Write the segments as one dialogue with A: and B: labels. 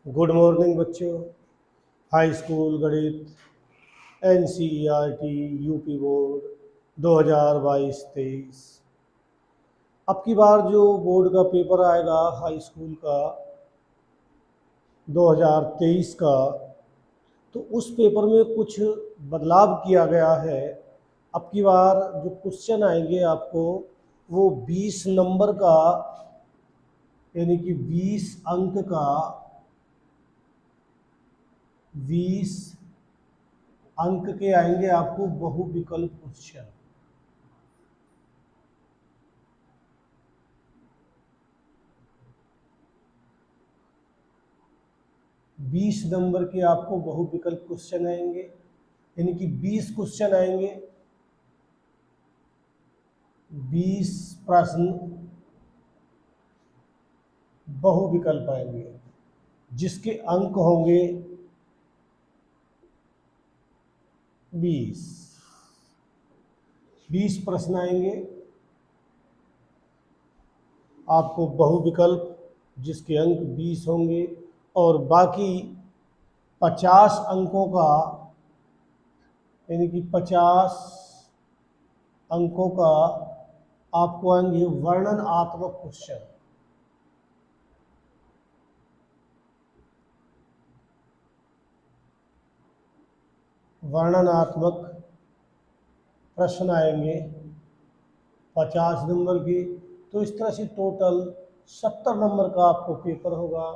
A: Good morning बच्चों। High school गणित NCERT UP board 2022-23। अब की बार जो बोर्ड का पेपर आएगा हाई स्कूल का 2023 का, तो उस पेपर में कुछ बदलाव किया गया है। अब की बार जो क्वेश्चन आएंगे आपको वो 20 नंबर का, यानी कि 20 अंक का 20 अंक के आएंगे आपको बहुविकल्प क्वेश्चन। बीस नंबर के आपको बहुविकल्प क्वेश्चन आएंगे, यानी कि 20 क्वेश्चन आएंगे, 20 प्रश्न बहुविकल्प आएंगे, जिसके अंक होंगे 20। 20 प्रश्न आएंगे आपको बहुविकल्प, जिसके अंक 20 होंगे, और बाकी 50 अंकों का, यानी कि 50 अंकों का आपको आएंगे वर्णनात्मक क्वेश्चन। वर्णनात्मक प्रश्न आएंगे 50 नंबर के। तो इस तरह से टोटल 70 नंबर का आपको पेपर होगा,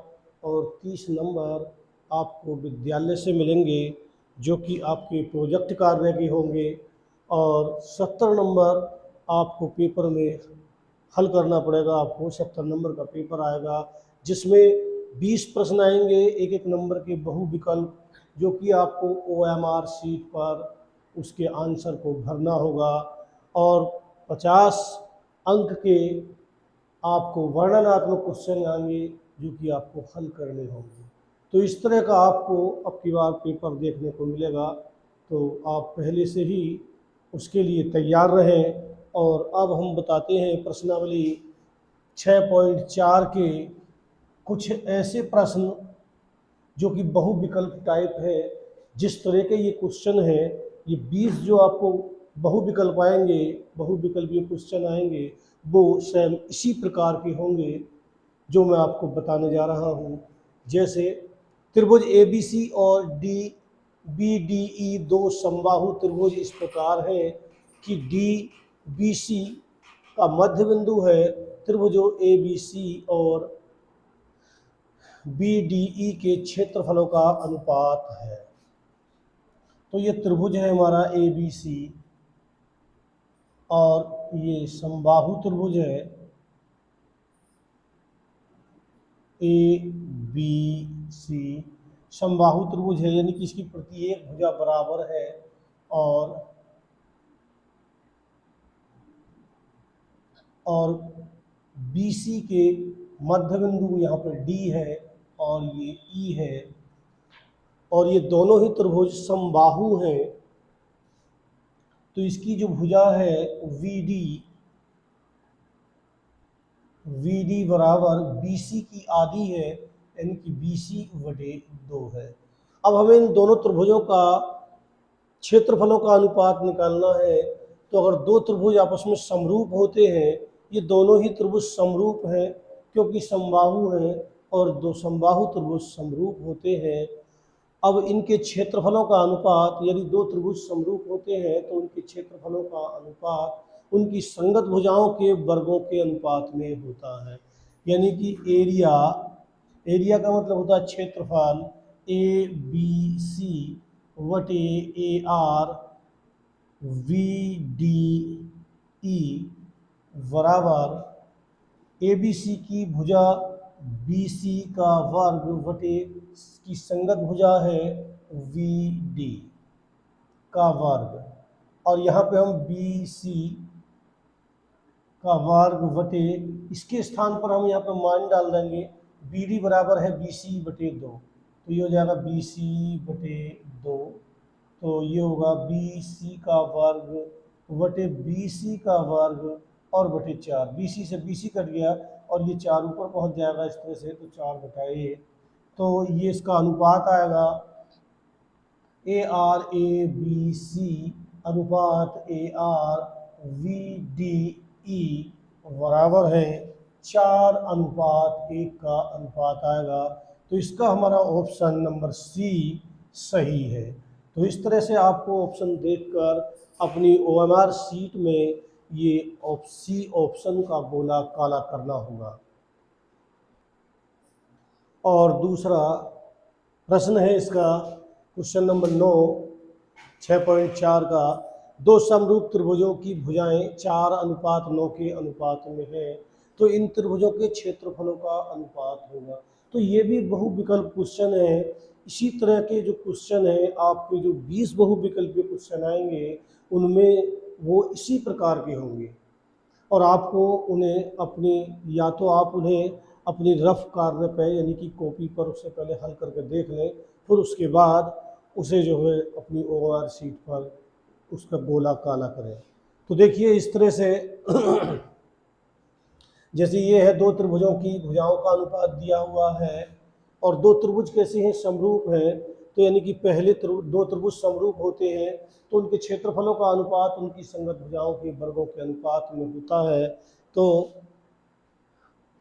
A: और 30 नंबर आपको विद्यालय से मिलेंगे जो कि आपके प्रोजेक्ट कार्य के होंगे, और 70 नंबर आपको पेपर में हल करना पड़ेगा। आपको 70 नंबर का पेपर आएगा, जिसमें 20 प्रश्न आएंगे एक एक नंबर के बहुविकल्प, जो कि आपको OMR शीट पर उसके आंसर को भरना होगा, और 50 अंक के आपको वर्णनात्मक क्वेश्चन आएंगे जो कि आपको हल करने होंगे। तो इस तरह का आपको अब की बार पेपर देखने को मिलेगा, तो आप पहले से ही उसके लिए तैयार रहें। और अब हम बताते हैं प्रश्नावली 6.4 के कुछ ऐसे प्रश्न जो कि बहुविकल्प टाइप है। जिस तरह के ये क्वेश्चन है, ये 20 जो आपको बहुविकल्प आएंगे, बहुविकल्पीय क्वेश्चन आएंगे, वो सेम इसी प्रकार के होंगे जो मैं आपको बताने जा रहा हूँ। जैसे त्रिभुज ABC और BDE दो समबाहु त्रिभुज इस प्रकार है कि DBC का मध्य बिंदु है त्रिभुजों ABC और BDE के क्षेत्रफलों का अनुपात है। तो ये त्रिभुज है हमारा ABC, और ये समबाहु त्रिभुज है ABC। समबाहु त्रिभुज है, यानी कि इसकी प्रत्येक भुजा बराबर है, और BC के मध्य बिंदु यहाँ पर D है और ये E है, और ये दोनों ही त्रिभुज समबाहु हैं। तो इसकी जो भुजा है VD बराबर BC की आधी है, यानी कि BC/2 है। अब हमें इन दोनों त्रिभुजों का क्षेत्रफलों का अनुपात निकालना है। तो अगर दो त्रिभुज आपस में समरूप होते हैं, ये दोनों ही त्रिभुज समरूप हैं क्योंकि समबाहु हैं, और दो समबाहु त्रिभुज समरूप होते हैं। अब इनके क्षेत्रफलों का अनुपात, यदि दो त्रिभुज समरूप होते हैं तो उनके क्षेत्रफलों का अनुपात उनकी संगत भुजाओं के वर्गों के अनुपात में होता है। यानी कि एरिया का मतलब होता है क्षेत्रफल, ABC बटे AR VDE बराबर ABC की भुजा BC का वर्ग बटे की संगत भुजा है VD का वर्ग, और यहाँ पे हम BC का वर्ग बटे इसके स्थान पर हम यहाँ पे मान डाल देंगे। BD बराबर है BC/2, तो ये हो जाएगा BC/2। तो ये होगा BC का वर्ग बटे BC का वर्ग और बटे 4। BC से BC कट गया और ये 4 ऊपर पहुँच जाएगा इस तरह से, तो 4/a। तो ये इसका अनुपात आएगा A R A B C अनुपात A R V D E बराबर है 4:1 का अनुपात आएगा। तो इसका हमारा ऑप्शन नंबर सी सही है। तो इस तरह से आपको ऑप्शन देखकर अपनी OMR शीट में ये सी ऑप्शन का गोला काला करना होगा। और दूसरा प्रश्न है इसका क्वेश्चन नंबर 9 6.4 का, दो समरूप त्रिभुजों की भुजाएं 4:9 के अनुपात में है, तो इन त्रिभुजों के क्षेत्रफलों का अनुपात होगा। तो ये भी बहुविकल्प क्वेश्चन है। इसी तरह के जो क्वेश्चन है आपके जो 20 बहुविकल्पीय क्वेश्चन आएंगे उनमें वो इसी प्रकार के होंगे, और आपको उन्हें अपनी या तो आप उन्हें अपनी रफ कार्य पे यानी कि कॉपी पर उससे पहले हल करके देख लें, फिर उसके बाद उसे जो है अपनी OMR शीट पर उसका गोला काला करें। तो देखिए इस तरह से जैसे ये है दो त्रिभुजों की भुजाओं का अनुपात दिया हुआ है, और दो त्रिभुज कैसे हैं, समरूप हैं। तो यानी कि पहले दो त्रिभुज समरूप होते हैं तो उनके क्षेत्रफलों का अनुपात उनकी संगत भुजाओं के वर्गों के अनुपात में होता है। तो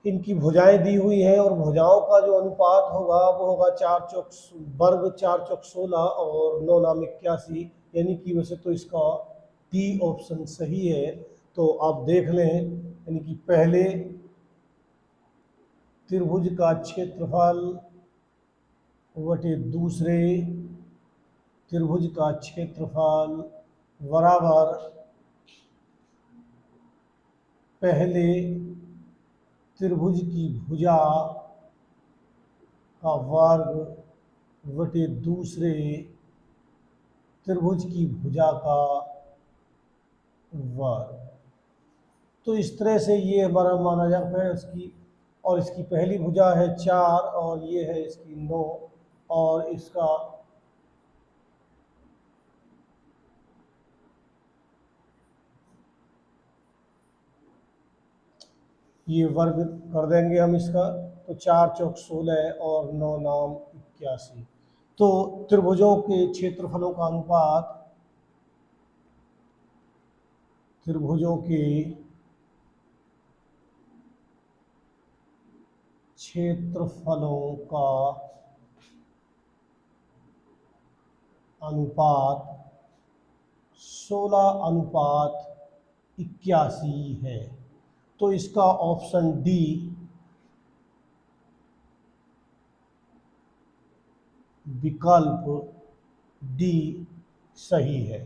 A: इनकी भुजाएं दी हुई हैं और भुजाओं का जो अनुपात होगा वो होगा 4 चौक वर्ग 4 चौक 16 और 9 नाम 81, यानी कि वैसे तो इसका डी ऑप्शन सही है। तो आप देख लें, यानी कि पहले त्रिभुज का क्षेत्रफल बटे दूसरे त्रिभुज का क्षेत्रफल बराबर पहले त्रिभुज की भुजा का वर्ग बटे दूसरे त्रिभुज की भुजा का वर्ग। तो इस तरह से ये हमारा माना जाता है इसकी, और इसकी पहली भुजा है 4 और ये है इसकी 9, और इसका ये वर्ग कर देंगे हम इसका, तो 4 चौक 16 और 9 नाम 81। तो त्रिभुजों के क्षेत्रफलों का अनुपात त्रिभुजों के क्षेत्रफलों का अनुपात 16:81 है। तो इसका ऑप्शन डी विकल्प डी सही है।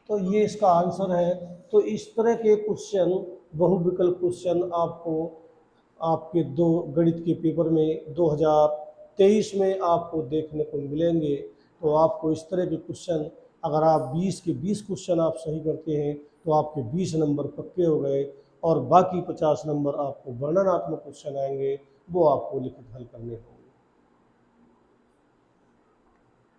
A: तो ये इसका आंसर है। तो इस तरह के क्वेश्चन बहुविकल्प क्वेश्चन आपको आपके दो गणित के पेपर में 2023 में आपको देखने को मिलेंगे। तो आपको इस तरह के क्वेश्चन अगर आप 20 के 20 क्वेश्चन आप सही करते हैं तो आपके 20 नंबर पक्के हो गए, और बाकी 50 नंबर आपको वर्णनात्मक क्वेश्चन आएंगे, वो आपको लिखित हल करने होंगे।